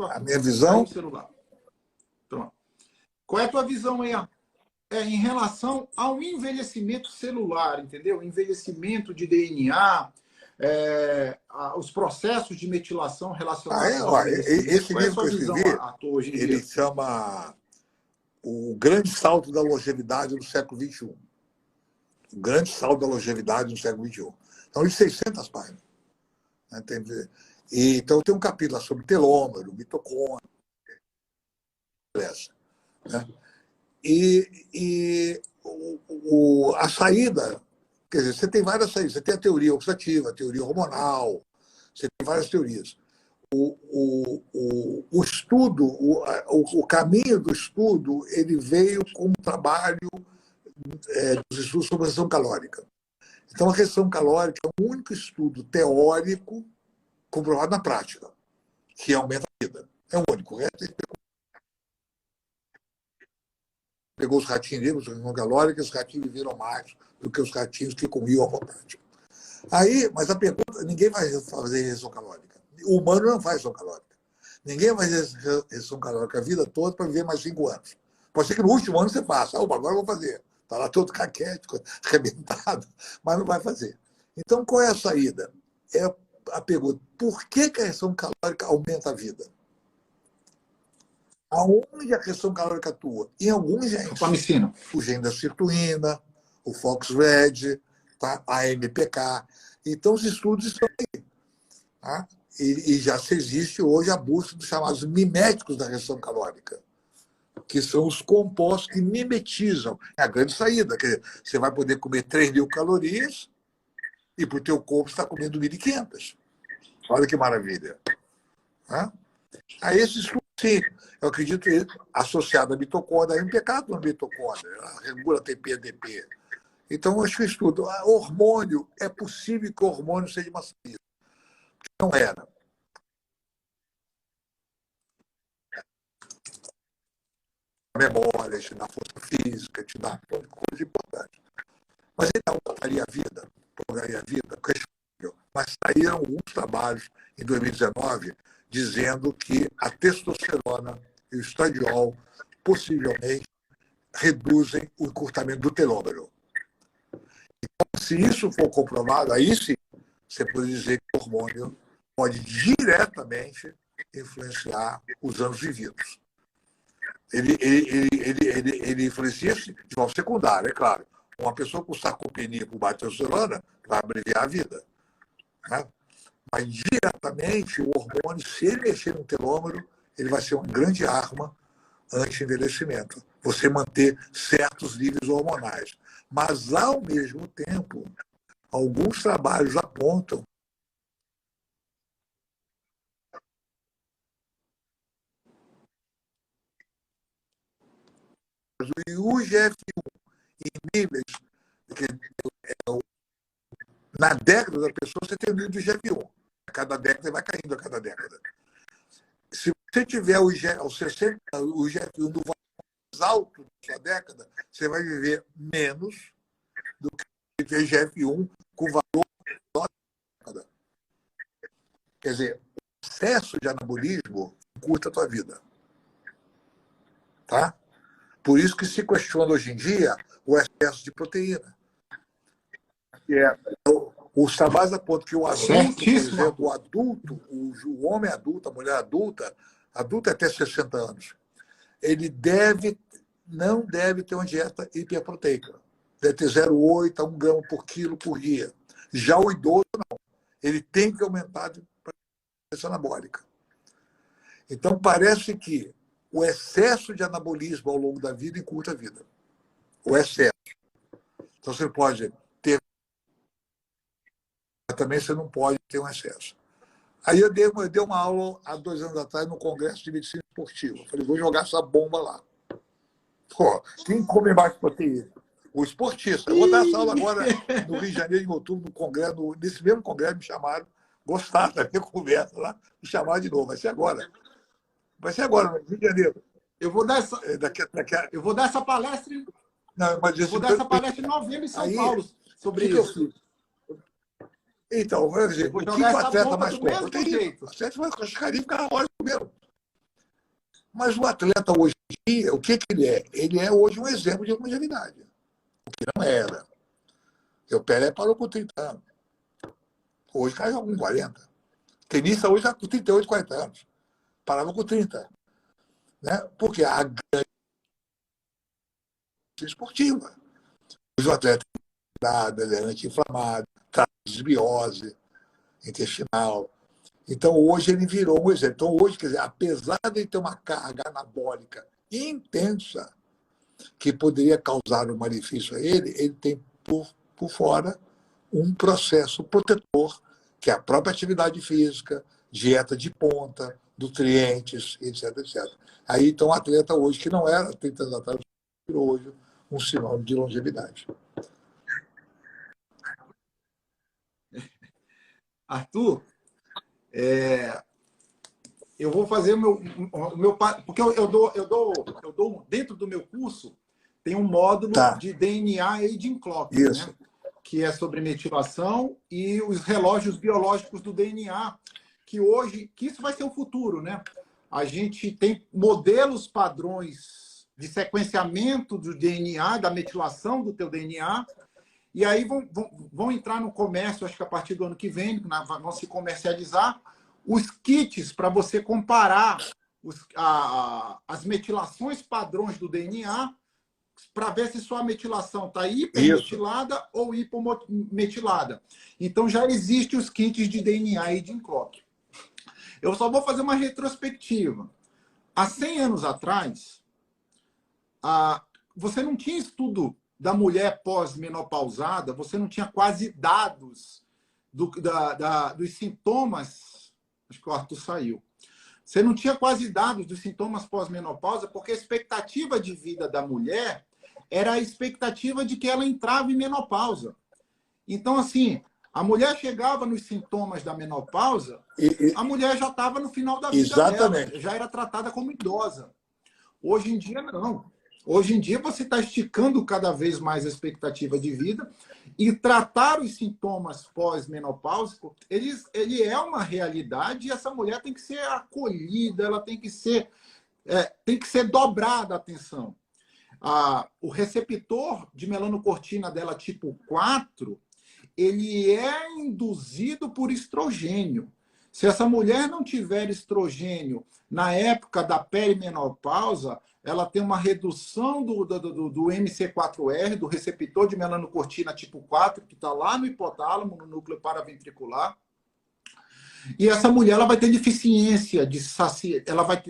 a minha visão. Celular. Pronto. Qual é a tua visão aí, em relação ao envelhecimento celular, entendeu? Envelhecimento de DNA, os processos de metilação relacionados ao envelhecimento. Esse livro que eu escrevi, ele chama O Grande Salto da Longevidade no Século XXI. O Grande Salto da Longevidade no Século XXI. Então, de 600 páginas. Então, tem um capítulo sobre telômero, mitocôndria, né? A saída, quer dizer, você tem várias saídas. Você tem a teoria oxidativa, a teoria hormonal, você tem várias teorias. O estudo, o caminho do estudo, ele veio com um trabalho dos estudos sobre a restrição calórica. Então, a restrição calórica é o único estudo teórico comprovado na prática, que aumenta a vida. É o único. O resto pegou os ratinhos negros, restrição calórica, os ratinhos viveram mais do que os ratinhos que comiam à vontade. Mas a pergunta, ninguém vai fazer restrição calórica. O humano não faz restrição calórica. Ninguém vai fazer restrição calórica a vida toda para viver mais 5 anos. Pode ser que no último ano você faça. Agora eu vou fazer. Está lá todo caquético, arrebentado, mas não vai fazer. Então, qual é a saída? É a pergunta, por que a restrição calórica aumenta a vida? Aonde a restrição calórica atua? Em alguns genes. O gene da sirtuína, o FOXRED, tá? A MPK. Então, os estudos estão aí. Tá? E já se existe hoje a busca dos chamados miméticos da restrição calórica, que são os compostos que mimetizam. É a grande saída. Quer dizer, você vai poder comer 3.000 calorias e para o teu corpo está comendo 1.500. Olha que maravilha. Aí esse estudo, sim, eu acredito associado à mitocôndria, a MPK na mitocôndria, ela regula TP-ADP. Então, eu acho que o estudo, hormônio, é possível que o hormônio seja uma saída. Não era. Memória, te dá força física, te dá coisa importante. Mas ele não prolongaria a vida, questionável. Mas saíram alguns trabalhos em 2019 dizendo que a testosterona e o estradiol possivelmente reduzem o encurtamento do telômero. Então, se isso for comprovado, aí sim, você pode dizer que o hormônio pode diretamente influenciar os anos vividos. Ele influencia de forma secundária, é claro. Uma pessoa com sarcopenia por baixa testosterona vai abreviar a vida. Né? Mas diretamente o hormônio, se ele mexer no telômero, ele vai ser uma grande arma anti-envelhecimento. Você manter certos níveis hormonais. Mas, ao mesmo tempo, alguns trabalhos apontam que o IGF-1 em níveis que na década da pessoa você tem o nível do IGF-1. A cada década vai caindo a cada década. Se você tiver o IGF-1 do valor mais alto da sua década, você vai viver menos do que o IGF-1 com valor da década. Quer dizer, o excesso de anabolismo curta a tua vida. Tá? Por isso que se questiona hoje em dia o excesso de proteína. Os trabalhos apontam que o adulto, por exemplo, o homem adulto, a mulher adulta até 60 anos, ele não deve ter uma dieta hiperproteica. Deve ter 0,8 a 1 grama por quilo por dia. Já o idoso, não. Ele tem que aumentar de pressão anabólica. Então, parece que o excesso de anabolismo ao longo da vida encurta a vida. O excesso. Então, você pode ter... Também você não pode ter um excesso. Aí eu dei uma aula há 2 anos atrás no Congresso de Medicina Esportiva. Eu falei, vou jogar essa bomba lá. Pô, quem come mais proteína? O esportista. Eu vou dar essa aula agora no Rio de Janeiro, em outubro, no Congresso, nesse mesmo Congresso me chamaram, gostaram da minha conversa lá, me chamaram de novo. Vai ser agora. Vai ser agora, no Rio de Janeiro. Eu vou dar essa, eu vou dar essa palestra, Não, mas eu vou dar essa palestra em novembro em São aí, Paulo sobre que eu isso. fiz? Então, Eu dizer, vou o que jogar o essa atleta bomba mais do come? mesmo Proteína. jeito. O atleta vai com a carinha e fica horas comendo. Mas o atleta hoje em dia, o que ele é? Ele é hoje um exemplo de longevidade. O que não era. O Pelé parou com 30 anos. Hoje cai com 40. Tenista hoje está com 38, 40 anos. Parava com 30. Né? Porque a grande esportiva. Hoje o atleta ele é anti-inflamado, traz desbiose intestinal. Então, hoje ele virou um exemplo. Então, hoje, quer dizer, apesar de ele ter uma carga anabólica intensa, que poderia causar um malefício a ele tem por fora um processo protetor, que é a própria atividade física, dieta de ponta, nutrientes, etc, etc. Aí, então, o atleta hoje, que não era 30 anos atrás, virou hoje um sinônimo de longevidade. Arthur, eu vou fazer o meu porque eu dou dentro do meu curso tem um módulo de DNA Aging Clock, Isso. né? Que é sobre metilação e os relógios biológicos do DNA, que isso vai ser o futuro, né? A gente tem modelos padrões de sequenciamento do DNA, da metilação do teu DNA, e aí vão entrar no comércio, acho que a partir do ano que vem, vão se comercializar os kits para você comparar as metilações padrões do DNA para ver se sua metilação está hipermetilada ou hipometilada. Então, já existem os kits de DNA Aging Clock. Eu só vou fazer uma retrospectiva. Há 100 anos atrás, você não tinha estudo da mulher pós-menopausada, você não tinha quase dados dos sintomas. Acho que o Arthur saiu. Você não tinha quase dados dos sintomas pós-menopausa, porque a expectativa de vida da mulher era a expectativa de que ela entrava em menopausa. Então, assim, a mulher chegava nos sintomas da menopausa, a mulher já estava no final da vida dela, já era tratada como idosa. Hoje em dia, não. Hoje em dia, você está esticando cada vez mais a expectativa de vida e tratar os sintomas pós-menopáusicos, ele é uma realidade e essa mulher tem que ser acolhida, ela tem que ser dobrada a atenção. O receptor de melanocortina dela tipo 4, ele é induzido por estrogênio. Se essa mulher não tiver estrogênio na época da perimenopausa, ela tem uma redução do MC4R, do receptor de melanocortina tipo 4, que está lá no hipotálamo, no núcleo paraventricular. E essa mulher ela vai ter deficiência de saciedade, ela vai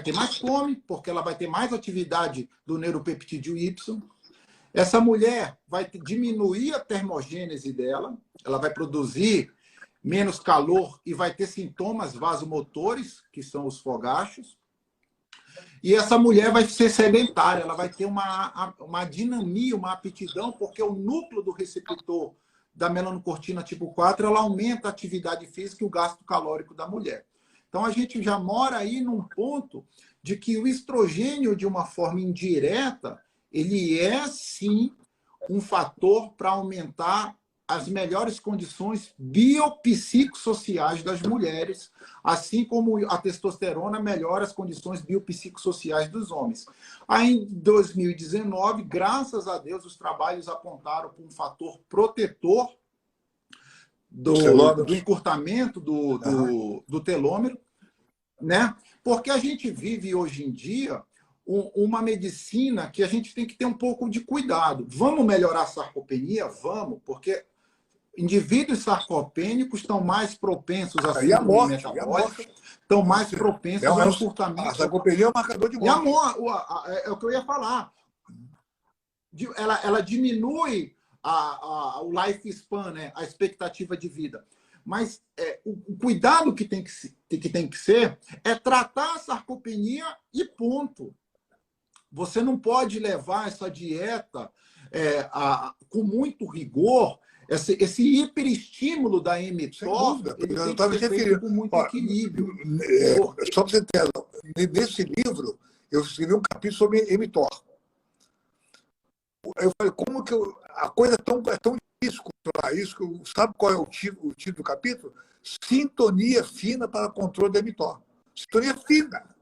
ter mais fome, porque ela vai ter mais atividade do neuropeptídeo Y. Essa mulher vai diminuir a termogênese dela, ela vai produzir menos calor e vai ter sintomas vasomotores, que são os fogachos. E essa mulher vai ser sedentária, ela vai ter uma dinamia, uma aptidão, porque o núcleo do receptor da melanocortina tipo 4, ela aumenta a atividade física e o gasto calórico da mulher. Então, a gente já mora aí num ponto de que o estrogênio, de uma forma indireta, ele é, sim, um fator para aumentar as melhores condições biopsicossociais das mulheres, assim como a testosterona melhora as condições biopsicossociais dos homens. Aí, em 2019, graças a Deus, os trabalhos apontaram para um fator protetor do encurtamento do telômero, né? Porque a gente vive hoje em dia uma medicina que a gente tem que ter um pouco de cuidado. Vamos melhorar a sarcopenia? Vamos, porque indivíduos sarcopênicos estão mais propensos a síndrome metabólica, estão mais propensos ao encurtamento. A sarcopenia é um marcador de morte. É o que eu ia falar. Ela diminui o lifespan, né? A expectativa de vida. Mas o cuidado que tem que ser é tratar a sarcopenia e ponto. Você não pode levar essa dieta com muito rigor. Esse hiperestímulo da mTOR, ele tem que ser feito com muito equilíbrio. Só para você ter, nesse livro, eu escrevi um capítulo sobre mTOR. Eu falei, como que a coisa é tão difícil controlar isso, sabe qual é o título do capítulo? Sintonia fina para controle da mTOR. Sintonia fina.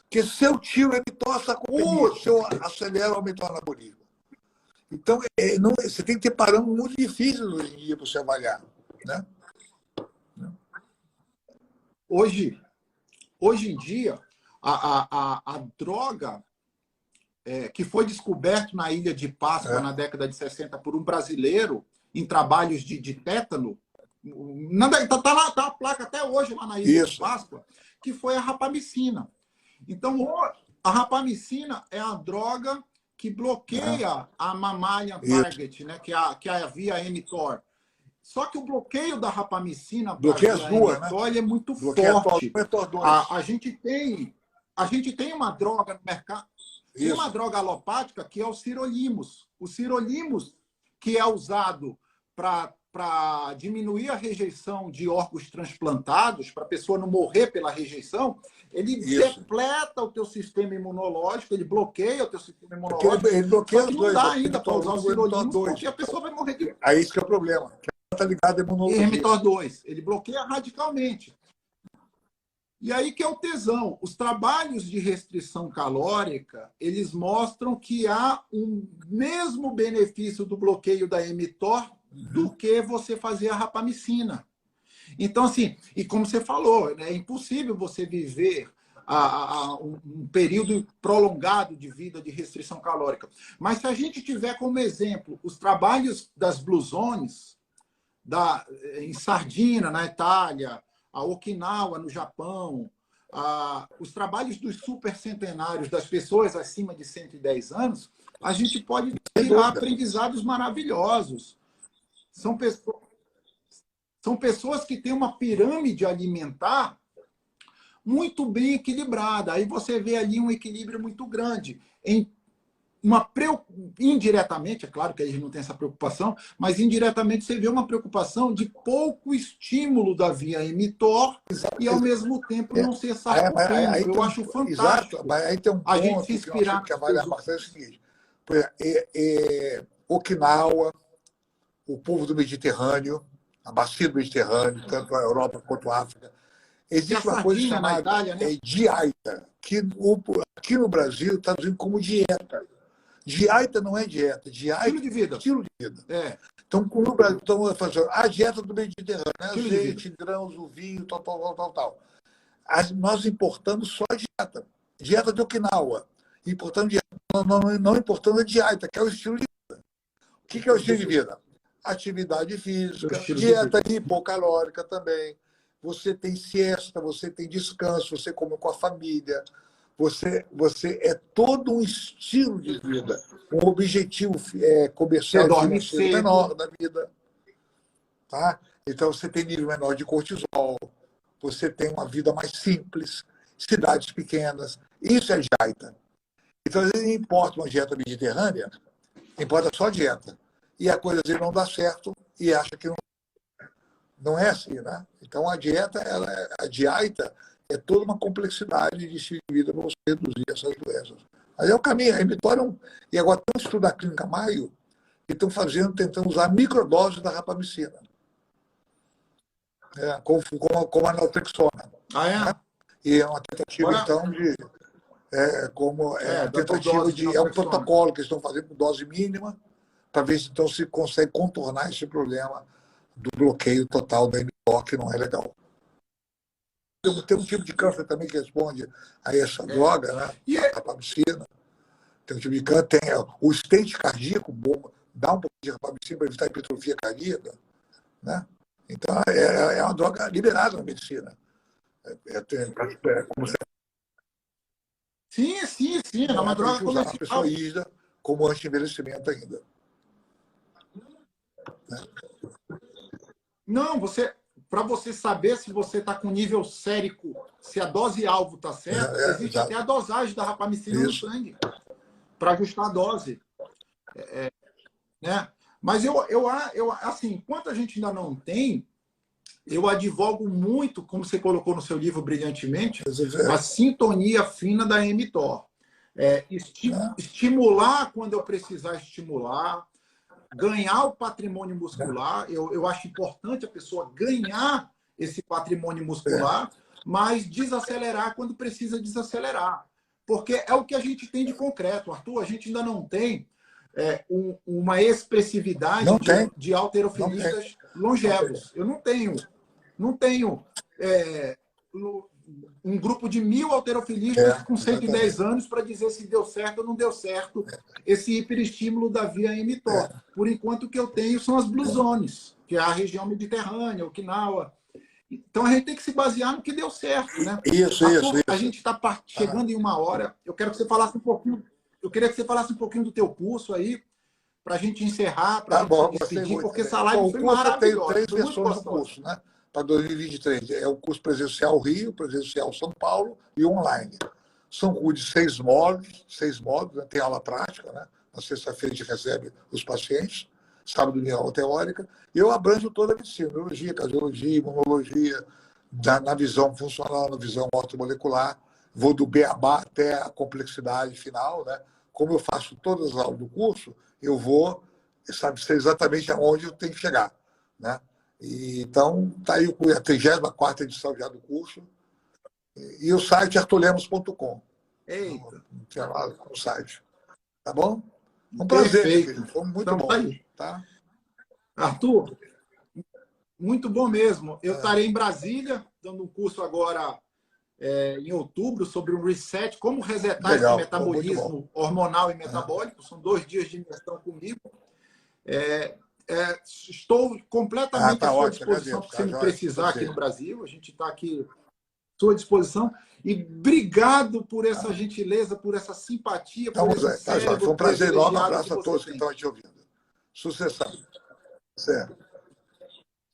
Porque se eu tiro a mTOR, sarcopenia, se eu acelero o mTOR anabolismo. Então, você tem que ter parâmetros muito difíceis hoje em dia para você avaliar. Né? Hoje em dia, a droga que foi descoberto na Ilha de Páscoa na década de 60 por um brasileiro em trabalhos de tétano, está lá, tá a placa até hoje lá na Ilha de Páscoa, que foi a rapamicina. Então, a rapamicina é a droga que bloqueia a mammalian target, né? que é a via mTOR. Só que o bloqueio da rapamicina para a via mTOR, ele é muito forte. A gente tem uma droga no mercado, tem uma droga alopática que é o sirolimus. O sirolimus, que é usado para diminuir a rejeição de órgãos transplantados, para a pessoa não morrer pela rejeição, ele depleta o teu sistema imunológico, ele bloqueia o teu sistema imunológico. Ele bloqueia só que não dá ainda para usar o sirolimus, porque a pessoa vai morrer de... Aí isso que é o problema. Está ligado à imunologia. E mTOR2, ele bloqueia radicalmente. E aí que é o tesão. Os trabalhos de restrição calórica, eles mostram que há um mesmo benefício do bloqueio da mTOR do que você fazer a rapamicina. Então, assim, e como você falou, né, é impossível você viver um período prolongado de vida de restrição calórica. Mas se a gente tiver como exemplo os trabalhos das Blue Zones, em Sardina, na Itália, a Okinawa, no Japão, os trabalhos dos supercentenários das pessoas acima de 110 anos, a gente pode tirar aprendizados maravilhosos. São pessoas que têm uma pirâmide alimentar muito bem equilibrada. Aí você vê ali um equilíbrio muito grande. Indiretamente, é claro que a gente não tem essa preocupação, mas indiretamente você vê uma preocupação de pouco estímulo da via mTOR e, ao mesmo tempo, não ser sarcopênico. Eu acho fantástico. Exato, mas aí tem um ponto a gente se inspirar que avaliar bastante o seguinte. Okinawa, o povo do Mediterrâneo, a bacia do Mediterrâneo, tanto a Europa quanto a África, existe uma coisa chamada Itália, né? dieta, que aqui no Brasil está traduzindo como dieta. Dieta não é dieta, dieta estilo de vida. Estilo de vida. Então, no Brasil, estamos fazendo a dieta do Mediterrâneo, azeite, grãos, o vinho, tal. Nós importamos só a dieta. Dieta de Okinawa. Importando dieta. Não importando a dieta, que é o estilo de vida. O que é o estilo de vida? Atividade física, dieta hipocalórica também. Você tem siesta, você tem descanso, você come com a família. Você é todo um estilo de vida, um objetivo comercial financeiro menor da vida. Tá? Então, você tem nível menor de cortisol, você tem uma vida mais simples, cidades pequenas. Isso é dieta. Então, às vezes, importa uma dieta mediterrânea, importa só a dieta. E a coisa às vezes não dá certo e acha que não é assim, né? Então, a dieta é toda uma complexidade de estilo de vida para você reduzir essas doenças. Mas é o caminho. A mTOR E agora tem um estudo da Clínica Maio que estão tentando usar microdose da rapamicina. Como a naltrexona. Né? E é uma tentativa, então, de... É um protocolo que eles estão fazendo com dose mínima para ver se então se consegue contornar esse problema do bloqueio total da mTOR, que não é legal. Tem um tipo de câncer também que responde a essa droga, né? A rapamicina. Tem um tipo de câncer, tem o stent cardíaco, dá um pouco de rapamicina para evitar a hipertrofia cardíaca, né? Então, é uma droga liberada na medicina. Como Sim. É uma droga comercial. A pessoa ISDA como anti-envelhecimento ainda. Não, para você saber se você está com nível sérico, se a dose-alvo está certa, existe até a dosagem da rapamicina no sangue, para ajustar a dose. Né? Mas assim, enquanto a gente ainda não tem, eu advogo muito, como você colocou no seu livro brilhantemente, a sintonia fina da mTOR. Estimular quando eu precisar estimular, ganhar o patrimônio muscular. Eu acho importante a pessoa ganhar esse patrimônio muscular, mas desacelerar quando precisa desacelerar. Porque é o que a gente tem de concreto, Arthur. A gente ainda não tem uma expressividade de halterofilistas longevos. Eu não tenho um grupo de 1000 halterofilistas com 110 anos para dizer se deu certo ou não deu certo esse hiperestímulo da via mTOR. Por enquanto, o que eu tenho são as Blue Zones, que é a região mediterrânea, Okinawa. Então, a gente tem que se basear no que deu certo, né? Isso. A gente está chegando em uma hora. Eu quero que você falasse um pouquinho. Eu queria que você falasse um pouquinho do teu curso aí, para a gente encerrar, para a gente se despedir, porque essa live foi maravilhosa. Eu tenho 3 versões do curso, né? Para 2023. É o curso presencial Rio, presencial São Paulo e online. São cursos de 6 módulos, né? Tem aula prática, né? Na sexta-feira a gente recebe os pacientes, sábado de aula teórica, e eu abranjo toda a medicina, neurologia, cardiologia, imunologia, na visão funcional, na visão ortomolecular, vou do beabá até a complexidade final, né? Como eu faço todas as aulas do curso, eu vou, sei exatamente aonde eu tenho que chegar, né? Então, está aí a 34ª edição já do curso. E o site arturlemos.com. Eita! Tinha lá o site. Tá bom? Um prazer, filho. Foi muito bom. Tá aí. Tá? Arthur, muito bom mesmo. Eu estarei em Brasília, dando um curso agora em outubro sobre o reset, como resetar esse metabolismo hormonal e metabólico. São 2 dias de imersão comigo. Estou completamente à sua disposição para você me precisar aqui no Brasil. A gente está aqui à sua disposição. E obrigado por essa gentileza, por essa simpatia, por esse cérebro. Foi um prazer enorme. Um abraço a todos que estão te ouvindo. Sucessão. Certo.